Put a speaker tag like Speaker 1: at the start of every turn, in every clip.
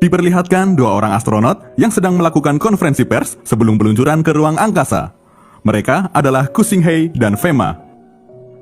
Speaker 1: Diperlihatkan dua orang astronot yang sedang melakukan konferensi pers sebelum peluncuran ke ruang angkasa. Mereka adalah Kusinghei dan Fema.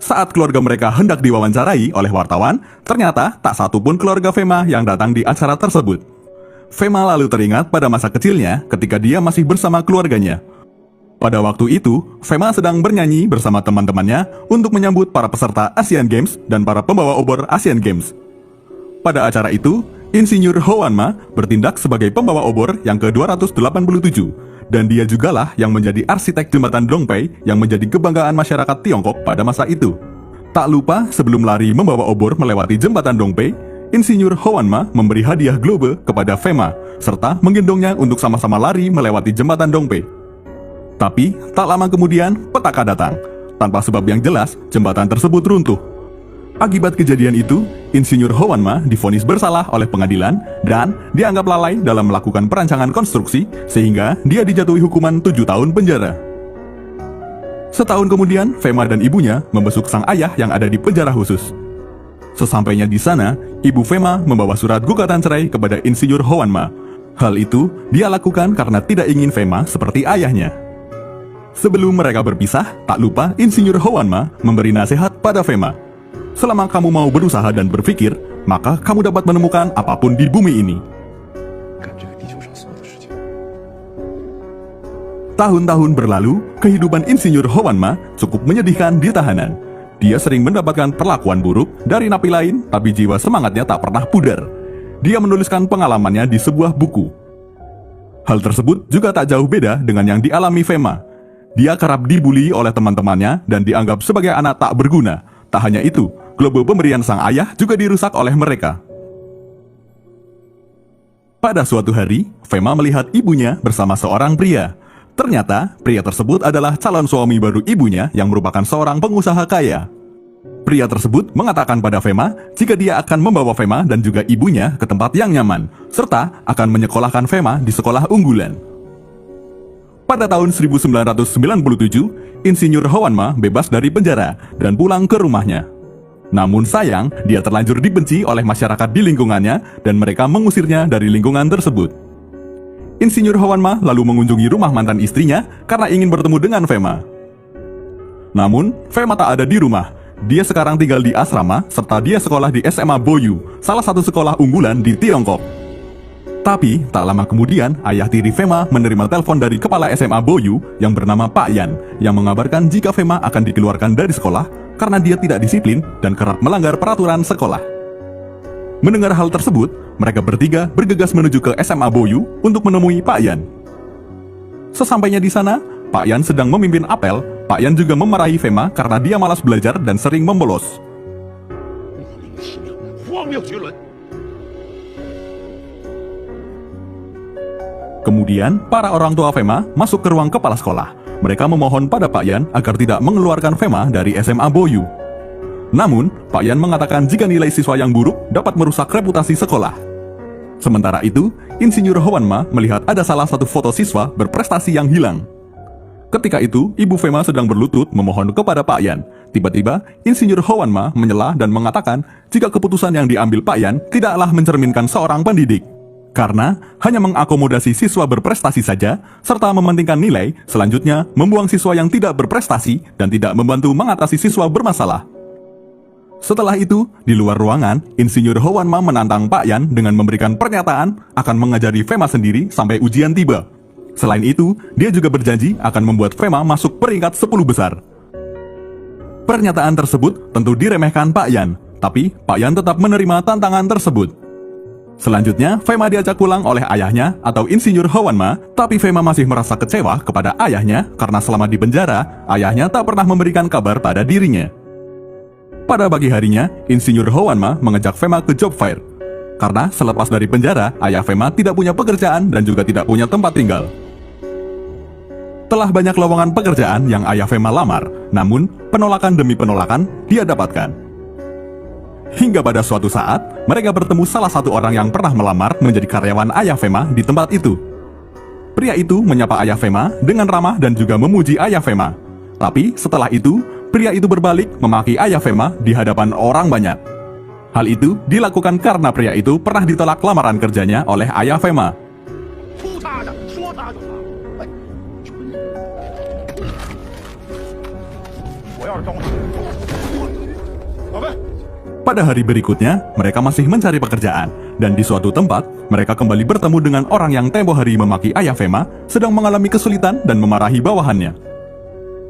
Speaker 1: Saat keluarga mereka hendak diwawancarai oleh wartawan, ternyata tak satu pun keluarga Fema yang datang di acara tersebut. Fema lalu teringat pada masa kecilnya ketika dia masih bersama keluarganya. Pada waktu itu, Fema sedang bernyanyi bersama teman-temannya untuk menyambut para peserta Asian Games dan para pembawa obor Asian Games. Pada acara itu, Insinyur Howanma bertindak sebagai pembawa obor yang ke-287, dan dia jugalah yang menjadi arsitek jembatan Dongpai yang menjadi kebanggaan masyarakat Tiongkok pada masa itu. Tak lupa, sebelum lari membawa obor melewati jembatan Dongpai, Insinyur Howanma memberi hadiah globe kepada Fema, serta menggendongnya untuk sama-sama lari melewati jembatan Dongpai. Tapi, tak lama kemudian, petaka datang. Tanpa sebab yang jelas, jembatan tersebut runtuh. Akibat kejadian itu, Insinyur Howanma divonis bersalah oleh pengadilan dan dianggap lalai dalam melakukan perancangan konstruksi sehingga dia dijatuhi hukuman 7 tahun penjara. Setahun kemudian, Fema dan ibunya membesuk sang ayah yang ada di penjara khusus. Sesampainya di sana, ibu Fema membawa surat gugatan cerai kepada Insinyur Howanma. Hal itu dia lakukan karena tidak ingin Fema seperti ayahnya. Sebelum mereka berpisah, tak lupa Insinyur Howanma memberi nasihat pada Fema. Selama kamu mau berusaha dan berpikir, maka kamu dapat menemukan apapun di bumi ini. Tahun-tahun berlalu, kehidupan Insinyur Howanma cukup menyedihkan di tahanan. Dia sering mendapatkan perlakuan buruk dari napi lain, tapi jiwa semangatnya tak pernah pudar. Dia menuliskan pengalamannya di sebuah buku. Hal tersebut juga tak jauh beda dengan yang dialami Fema. Dia kerap dibully oleh teman-temannya dan dianggap sebagai anak tak berguna. Tak hanya itu, globe pemberian sang ayah juga dirusak oleh mereka. Pada suatu hari, Fema melihat ibunya bersama seorang pria. Ternyata, pria tersebut adalah calon suami baru ibunya yang merupakan seorang pengusaha kaya. Pria tersebut mengatakan pada Fema jika dia akan membawa Fema dan juga ibunya ke tempat yang nyaman, serta akan menyekolahkan Fema di sekolah unggulan. Pada tahun 1997, Insinyur Howanma bebas dari penjara dan pulang ke rumahnya. Namun sayang, dia terlanjur dibenci oleh masyarakat di lingkungannya dan mereka mengusirnya dari lingkungan tersebut. Insinyur Howanma lalu mengunjungi rumah mantan istrinya karena ingin bertemu dengan Fema. Namun, Fema tak ada di rumah. Dia sekarang tinggal di asrama serta dia sekolah di SMA Boyu, salah satu sekolah unggulan di Tiongkok. Tapi, tak lama kemudian, ayah tiri Fema menerima telepon dari kepala SMA Boyu yang bernama Pak Yan, yang mengabarkan jika Fema akan dikeluarkan dari sekolah karena dia tidak disiplin dan kerap melanggar peraturan sekolah. Mendengar hal tersebut, mereka bertiga bergegas menuju ke SMA Boyu untuk menemui Pak Yan. Sesampainya di sana, Pak Yan sedang memimpin apel. Pak Yan juga memarahi Fema karena dia malas belajar dan sering membolos. Kemudian, para orang tua Fema masuk ke ruang kepala sekolah. Mereka memohon pada Pak Yan agar tidak mengeluarkan Fema dari SMA Boyu. Namun, Pak Yan mengatakan jika nilai siswa yang buruk dapat merusak reputasi sekolah. Sementara itu, Insinyur Howanma melihat ada salah satu foto siswa berprestasi yang hilang. Ketika itu, ibu Fema sedang berlutut memohon kepada Pak Yan. Tiba-tiba, Insinyur Howanma menyela dan mengatakan jika keputusan yang diambil Pak Yan tidaklah mencerminkan seorang pendidik. Karena hanya mengakomodasi siswa berprestasi saja, serta mementingkan nilai, selanjutnya membuang siswa yang tidak berprestasi dan tidak membantu mengatasi siswa bermasalah. Setelah itu, di luar ruangan, Insinyur Howanma menantang Pak Yan dengan memberikan pernyataan akan mengajari Fema sendiri sampai ujian tiba. Selain itu, dia juga berjanji akan membuat Fema masuk peringkat 10 besar. Pernyataan tersebut tentu diremehkan Pak Yan, tapi Pak Yan tetap menerima tantangan tersebut. Selanjutnya, Fema diajak pulang oleh ayahnya atau Insinyur Howanma, tapi Fema masih merasa kecewa kepada ayahnya karena selama di penjara, ayahnya tak pernah memberikan kabar pada dirinya. Pada pagi harinya, Insinyur Howanma mengajak Fema ke job fair. Karena selepas dari penjara, ayah Fema tidak punya pekerjaan dan juga tidak punya tempat tinggal. Telah banyak lowongan pekerjaan yang ayah Fema lamar, namun penolakan demi penolakan dia dapatkan. Hingga pada suatu saat, mereka bertemu salah satu orang yang pernah melamar menjadi karyawan ayah Fema di tempat itu. Pria itu menyapa ayah Fema dengan ramah dan juga memuji ayah Fema. Tapi setelah itu, pria itu berbalik memaki ayah Fema di hadapan orang banyak. Hal itu dilakukan karena pria itu pernah ditolak lamaran kerjanya oleh ayah Fema.
Speaker 2: 出他的，说他就他。哎，我要是当老魏，
Speaker 1: Pada hari berikutnya, mereka masih mencari pekerjaan, dan di suatu tempat, mereka kembali bertemu dengan orang yang tempo hari memaki ayah Fema sedang mengalami kesulitan dan memarahi bawahannya.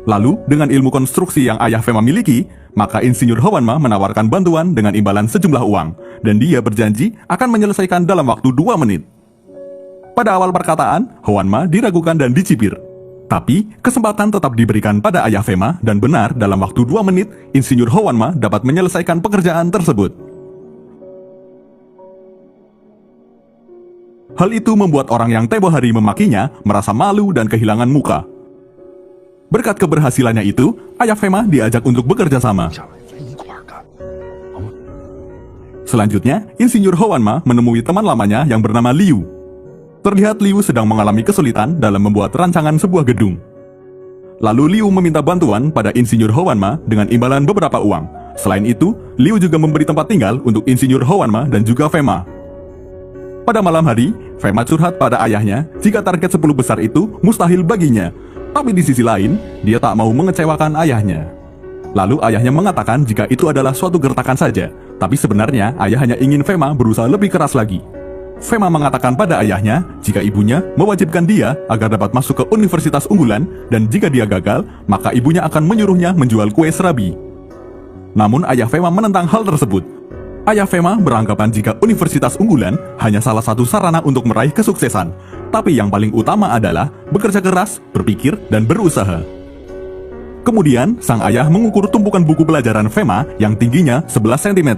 Speaker 1: Lalu, dengan ilmu konstruksi yang ayah Fema miliki, maka Insinyur Howanma menawarkan bantuan dengan imbalan sejumlah uang, dan dia berjanji akan menyelesaikan dalam waktu 2 menit. Pada awal perkataan, Howanma diragukan dan dicibir. Tapi, kesempatan tetap diberikan pada ayah Fema dan benar dalam waktu 2 menit, Insinyur Howanma dapat menyelesaikan pekerjaan tersebut. Hal itu membuat orang yang tempo hari memakinya merasa malu dan kehilangan muka. Berkat keberhasilannya itu, ayah Fema diajak untuk bekerja sama.
Speaker 2: 下来咱一块儿干。
Speaker 1: Selanjutnya, Insinyur Howanma menemui teman lamanya yang bernama Liu. Terlihat Liu sedang mengalami kesulitan dalam membuat rancangan sebuah gedung. Lalu Liu meminta bantuan pada Insinyur Howanma dengan imbalan beberapa uang. Selain itu, Liu juga memberi tempat tinggal untuk Insinyur Howanma dan juga Fema. Pada malam hari, Fema curhat pada ayahnya jika target 10 besar itu mustahil baginya. Tapi di sisi lain, dia tak mau mengecewakan ayahnya. Lalu ayahnya mengatakan jika itu adalah suatu gertakan saja, tapi sebenarnya ayah hanya ingin Fema berusaha lebih keras lagi. Fema mengatakan pada ayahnya jika ibunya mewajibkan dia agar dapat masuk ke universitas unggulan dan jika dia gagal, maka ibunya akan menyuruhnya menjual kue serabi. Namun ayah Fema menentang hal tersebut. Ayah Fema beranggapan jika universitas unggulan hanya salah satu sarana untuk meraih kesuksesan, tapi yang paling utama adalah bekerja keras, berpikir, dan berusaha. Kemudian, sang ayah mengukur tumpukan buku pelajaran Fema yang tingginya 11 cm.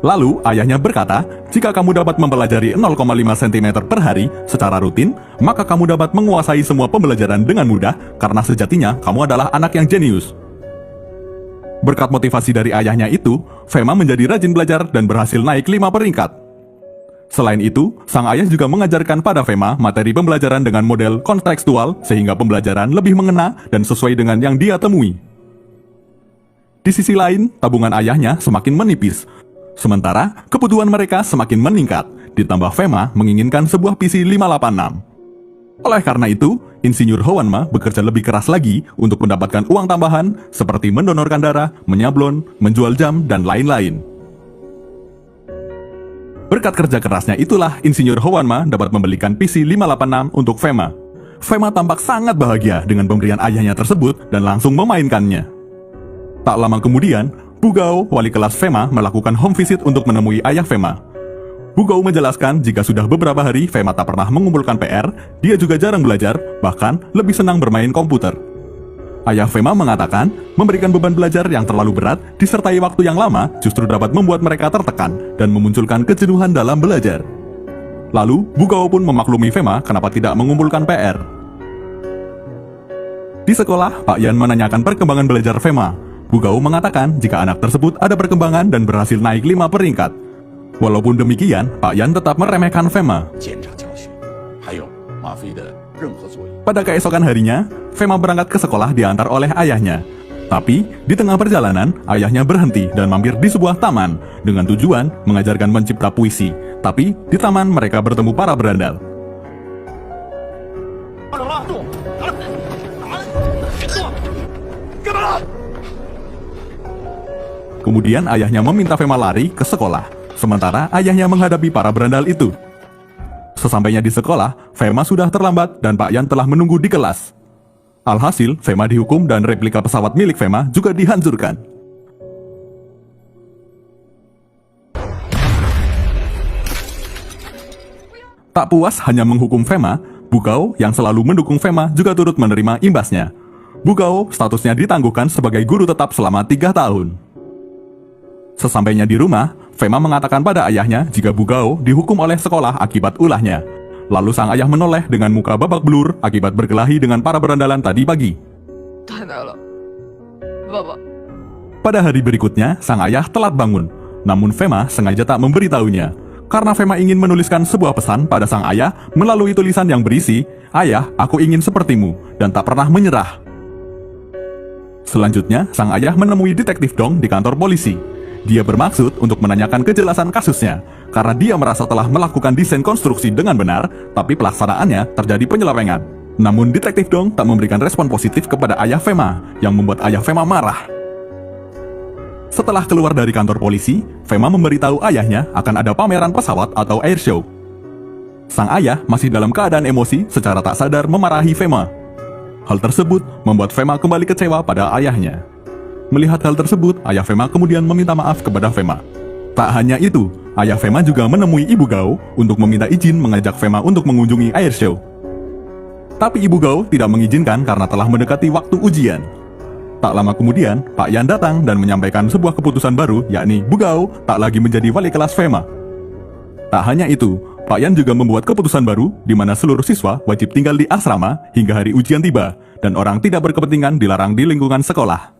Speaker 1: Lalu, ayahnya berkata, jika kamu dapat mempelajari 0,5 cm per hari secara rutin, maka kamu dapat menguasai semua pembelajaran dengan mudah karena sejatinya kamu adalah anak yang jenius. Berkat motivasi dari ayahnya itu, Fema menjadi rajin belajar dan berhasil naik 5 peringkat. Selain itu, sang ayah juga mengajarkan pada Fema materi pembelajaran dengan model kontekstual sehingga pembelajaran lebih mengena dan sesuai dengan yang dia temui. Di sisi lain, tabungan ayahnya semakin menipis. Sementara, kebutuhan mereka semakin meningkat, ditambah Fema menginginkan sebuah PC 586. Oleh karena itu, Insinyur Howanma bekerja lebih keras lagi untuk mendapatkan uang tambahan seperti mendonorkan darah, menyablon, menjual jam, dan lain-lain. Berkat kerja kerasnya itulah Insinyur Howanma dapat membelikan PC 586 untuk Fema. Fema tampak sangat bahagia dengan pemberian ayahnya tersebut dan langsung memainkannya. Tak lama kemudian, Bugao, wali kelas Fema, melakukan home visit untuk menemui ayah Fema. Bugao menjelaskan jika sudah beberapa hari Fema tak pernah mengumpulkan PR, dia juga jarang belajar, bahkan lebih senang bermain komputer. Ayah Fema mengatakan, memberikan beban belajar yang terlalu berat disertai waktu yang lama justru dapat membuat mereka tertekan dan memunculkan kejenuhan dalam belajar. Lalu, Bugao pun memaklumi Fema kenapa tidak mengumpulkan PR. Di sekolah, Pak Yan menanyakan perkembangan belajar Fema. Bugao mengatakan jika anak tersebut ada perkembangan dan berhasil naik 5 peringkat. Walaupun demikian, Pak Yan tetap meremehkan Fema.
Speaker 2: 检查教学，还有马飞的任何作业。
Speaker 1: Pada keesokan harinya, Fema berangkat ke sekolah diantar oleh ayahnya. Tapi, di tengah perjalanan, ayahnya berhenti dan mampir di sebuah taman dengan tujuan mengajarkan mencipta puisi. Tapi, di taman mereka bertemu para berandal.
Speaker 2: 拿走了，动，拿了，拿了，动，干嘛了？
Speaker 1: Kemudian ayahnya meminta Fema lari ke sekolah, sementara ayahnya menghadapi para berandal itu. Sesampainya di sekolah, Fema sudah terlambat dan Pak Yan telah menunggu di kelas. Alhasil, Fema dihukum dan replika pesawat milik Fema juga dihancurkan. Tak puas hanya menghukum Fema, Bugao yang selalu mendukung Fema juga turut menerima imbasnya. Bugao statusnya ditangguhkan sebagai guru tetap selama 3 tahun. Sesampainya di rumah, Fema mengatakan pada ayahnya jika Bugao dihukum oleh sekolah akibat ulahnya. Lalu sang ayah menoleh dengan muka babak belur akibat berkelahi dengan para berandalan tadi pagi.
Speaker 3: 太难了，爸爸。
Speaker 1: Pada hari berikutnya, sang ayah telat bangun. Namun Fema sengaja tak memberitahunya. Karena Fema ingin menuliskan sebuah pesan pada sang ayah melalui tulisan yang berisi, "Ayah, aku ingin sepertimu," dan tak pernah menyerah. Selanjutnya, sang ayah menemui detektif Dong di kantor polisi. Dia bermaksud untuk menanyakan kejelasan kasusnya, karena dia merasa telah melakukan desain konstruksi dengan benar, tapi pelaksanaannya terjadi penyelewengan. Namun detektif Dong tak memberikan respon positif kepada ayah Fema, yang membuat ayah Fema marah. Setelah keluar dari kantor polisi, Fema memberitahu ayahnya akan ada pameran pesawat atau airshow. Sang ayah masih dalam keadaan emosi secara tak sadar memarahi Fema. Hal tersebut membuat Fema kembali kecewa pada ayahnya. Melihat hal tersebut, ayah Fema kemudian meminta maaf kepada Fema. Tak hanya itu, ayah Fema juga menemui Ibu Gao untuk meminta izin mengajak Fema untuk mengunjungi airshow. Tapi Ibu Gao tidak mengizinkan karena telah mendekati waktu ujian. Tak lama kemudian, Pak Yan datang dan menyampaikan sebuah keputusan baru, yakni Bu Gao tak lagi menjadi wali kelas Fema. Tak hanya itu, Pak Yan juga membuat keputusan baru di mana seluruh siswa wajib tinggal di asrama hingga hari ujian tiba, dan orang tidak berkepentingan dilarang di lingkungan sekolah.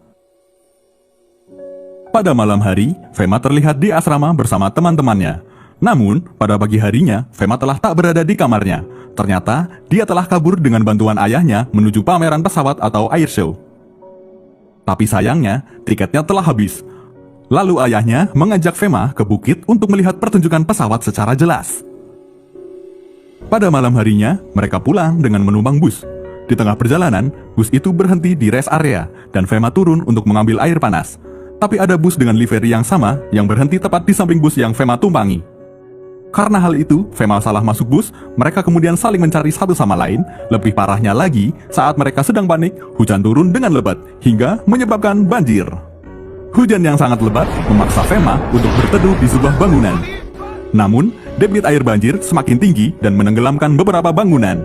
Speaker 1: Pada malam hari, Fema terlihat di asrama bersama teman-temannya. Namun, pada pagi harinya, Fema telah tak berada di kamarnya. Ternyata, dia telah kabur dengan bantuan ayahnya menuju pameran pesawat atau airshow. Tapi sayangnya, tiketnya telah habis. Lalu ayahnya mengajak Fema ke bukit untuk melihat pertunjukan pesawat secara jelas. Pada malam harinya, mereka pulang dengan menumpang bus. Di tengah perjalanan, bus itu berhenti di rest area, dan Fema turun untuk mengambil air panas. Tapi ada bus dengan livery yang sama yang berhenti tepat di samping bus yang Fema tumpangi. Karena hal itu, Fema salah masuk bus, mereka kemudian saling mencari satu sama lain. Lebih parahnya lagi, saat mereka sedang panik, hujan turun dengan lebat, hingga menyebabkan banjir. Hujan yang sangat lebat memaksa Fema untuk berteduh di sebuah bangunan. Namun, debit air banjir semakin tinggi dan menenggelamkan beberapa bangunan.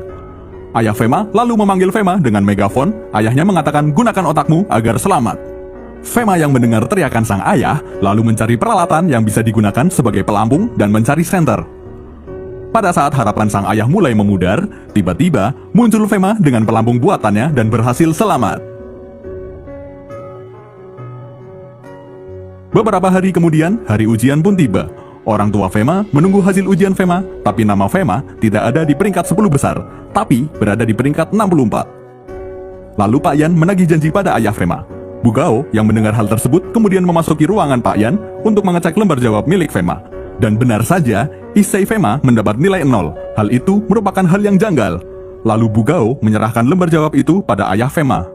Speaker 1: Ayah Fema lalu memanggil Fema dengan megafon, ayahnya mengatakan gunakan otakmu agar selamat. Fema yang mendengar teriakan sang ayah, lalu mencari peralatan yang bisa digunakan sebagai pelampung dan mencari senter. Pada saat harapan sang ayah mulai memudar, tiba-tiba muncul Fema dengan pelampung buatannya dan berhasil selamat. Beberapa hari kemudian, hari ujian pun tiba. Orang tua Fema menunggu hasil ujian Fema, tapi nama Fema tidak ada di peringkat 10 besar, tapi berada di peringkat 64. Lalu Pak Yan menagih janji pada ayah Fema. Bu Gao yang mendengar hal tersebut kemudian memasuki ruangan Pak Yan untuk mengecek lembar jawab milik Fema. Dan benar saja, isai Fema mendapat nilai 0. Hal itu merupakan hal yang janggal. Lalu Bu Gao menyerahkan lembar jawab itu pada ayah Fema.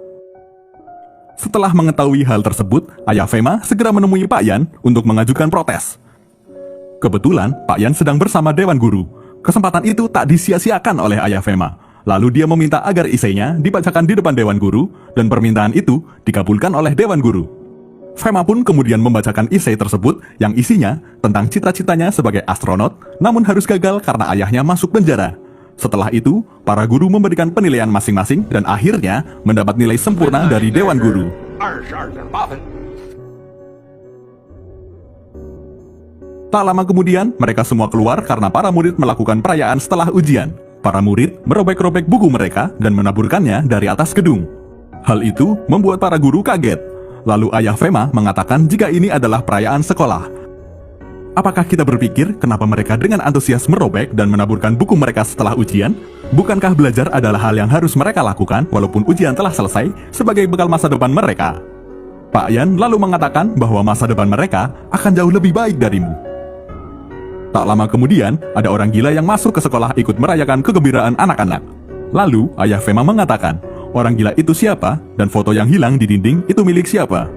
Speaker 1: Setelah mengetahui hal tersebut, ayah Fema segera menemui Pak Yan untuk mengajukan protes. Kebetulan, Pak Yan sedang bersama Dewan Guru. Kesempatan itu tak disia-siakan oleh ayah Fema. Lalu dia meminta agar isainya dibacakan di depan Dewan Guru, dan permintaan itu dikabulkan oleh Dewan Guru. Fema pun kemudian membacakan isai tersebut yang isinya tentang cita-citanya sebagai astronot, namun harus gagal karena ayahnya masuk penjara. Setelah itu, para guru memberikan penilaian masing-masing dan akhirnya mendapat nilai sempurna dari Dewan Guru.
Speaker 2: 22.8 分。
Speaker 1: Tak lama kemudian, mereka semua keluar karena para murid melakukan perayaan setelah ujian. Para murid merobek-robek buku mereka dan menaburkannya dari atas gedung. Hal itu membuat para guru kaget. Lalu ayah Fema mengatakan jika ini adalah perayaan sekolah. Apakah kita berpikir kenapa mereka dengan antusias merobek dan menaburkan buku mereka setelah ujian? Bukankah belajar adalah hal yang harus mereka lakukan walaupun ujian telah selesai sebagai bekal masa depan mereka? Pak Yan lalu mengatakan bahwa masa depan mereka akan jauh lebih baik darimu. Tak lama kemudian, ada orang gila yang masuk ke sekolah ikut merayakan kegembiraan anak-anak. Lalu, ayah Fema mengatakan, orang gila itu siapa dan foto yang hilang di dinding itu milik siapa.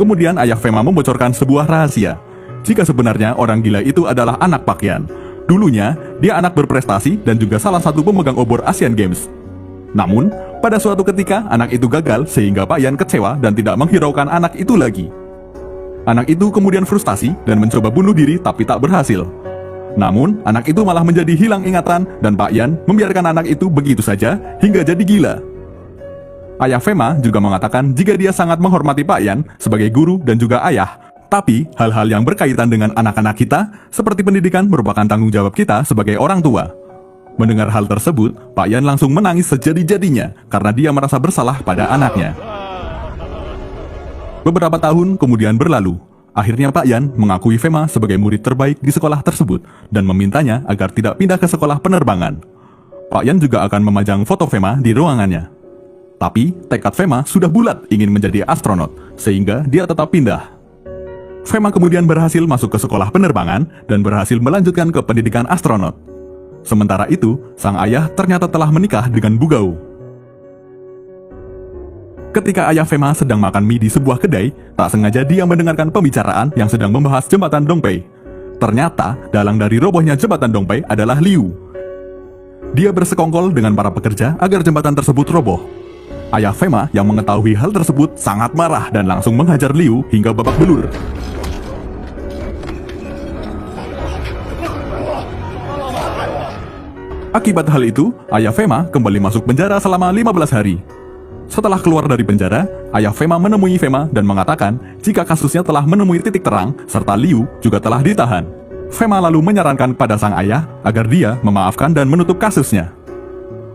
Speaker 1: Kemudian ayah Fema membocorkan sebuah rahasia. Jika sebenarnya orang gila itu adalah anak Pak Yan. Dulunya, dia anak berprestasi dan juga salah satu pemegang obor Asian Games. Namun, pada suatu ketika anak itu gagal sehingga Pak Yan kecewa dan tidak menghiraukan anak itu lagi. Anak itu kemudian frustasi dan mencoba bunuh diri tapi tak berhasil. Namun, anak itu malah menjadi hilang ingatan dan Pak Yan membiarkan anak itu begitu saja hingga jadi gila. Ayah Fema juga mengatakan jika dia sangat menghormati Pak Yan sebagai guru dan juga ayah, tapi hal-hal yang berkaitan dengan anak-anak kita seperti pendidikan merupakan tanggung jawab kita sebagai orang tua. Mendengar hal tersebut, Pak Yan langsung menangis sejadi-jadinya karena dia merasa bersalah pada anaknya. Beberapa tahun kemudian berlalu. Akhirnya Pak Yan mengakui Fema sebagai murid terbaik di sekolah tersebut dan memintanya agar tidak pindah ke sekolah penerbangan. Pak Yan juga akan memajang foto Fema di ruangannya. Tapi tekad Fema sudah bulat ingin menjadi astronot, sehingga dia tetap pindah. Fema kemudian berhasil masuk ke sekolah penerbangan dan berhasil melanjutkan ke pendidikan astronot. Sementara itu, sang ayah ternyata telah menikah dengan Bugao. Ketika ayah Fema sedang makan mie di sebuah kedai, tak sengaja dia mendengarkan pembicaraan yang sedang membahas jembatan Dongpei. Ternyata, dalang dari robohnya jembatan Dongpei adalah Liu. Dia bersekongkol dengan para pekerja agar jembatan tersebut roboh. Ayah Fema yang mengetahui hal tersebut sangat marah dan langsung menghajar Liu hingga babak belur. Akibat hal itu, ayah Fema kembali masuk penjara selama 15 hari. Setelah keluar dari penjara, ayah Fema menemui Fema dan mengatakan jika kasusnya telah menemui titik terang serta Liu juga telah ditahan. Fema lalu menyarankan pada sang ayah agar dia memaafkan dan menutup kasusnya.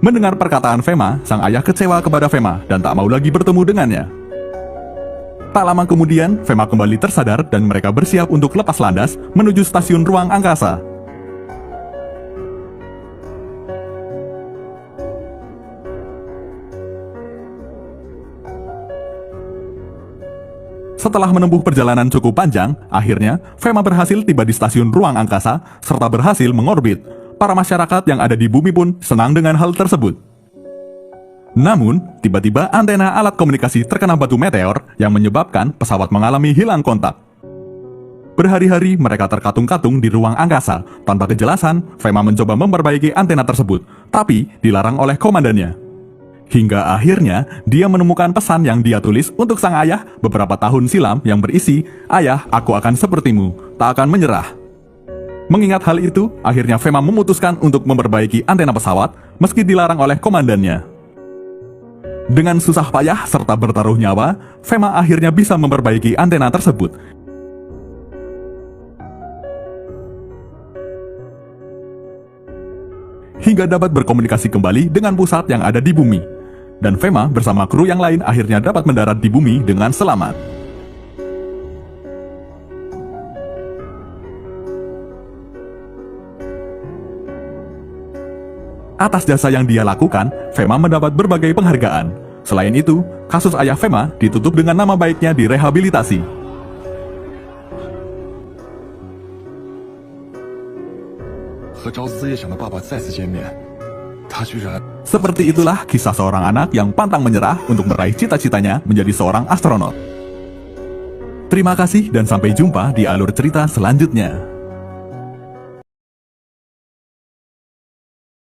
Speaker 1: Mendengar perkataan Fema, sang ayah kecewa kepada Fema dan tak mau lagi bertemu dengannya. Tak lama kemudian, Fema kembali tersadar dan mereka bersiap untuk lepas landas menuju stasiun ruang angkasa. Setelah menempuh perjalanan cukup panjang, akhirnya Fema berhasil tiba di stasiun ruang angkasa serta berhasil mengorbit. Para masyarakat yang ada di bumi pun senang dengan hal tersebut. Namun, tiba-tiba antena alat komunikasi terkena batu meteor yang menyebabkan pesawat mengalami hilang kontak. Berhari-hari mereka terkatung-katung di ruang angkasa. Tanpa kejelasan, Fema mencoba memperbaiki antena tersebut, tapi dilarang oleh komandannya. Hingga akhirnya, dia menemukan pesan yang dia tulis untuk sang ayah beberapa tahun silam yang berisi, "Ayah, aku akan sepertimu, tak akan menyerah." Mengingat hal itu, akhirnya Fema memutuskan untuk memperbaiki antena pesawat meski dilarang oleh komandannya. Dengan susah payah serta bertaruh nyawa, Fema akhirnya bisa memperbaiki antena tersebut. Hingga dapat berkomunikasi kembali dengan pusat yang ada di bumi. Dan Fema bersama kru yang lain akhirnya dapat mendarat di bumi dengan selamat. Atas jasa yang dia lakukan, Fema mendapat berbagai penghargaan. Selain itu, kasus ayah Fema ditutup dengan nama baiknya direhabilitasi. Seperti itulah kisah seorang anak yang pantang menyerah untuk meraih cita-citanya menjadi seorang astronot. Terima kasih dan sampai jumpa di alur cerita selanjutnya.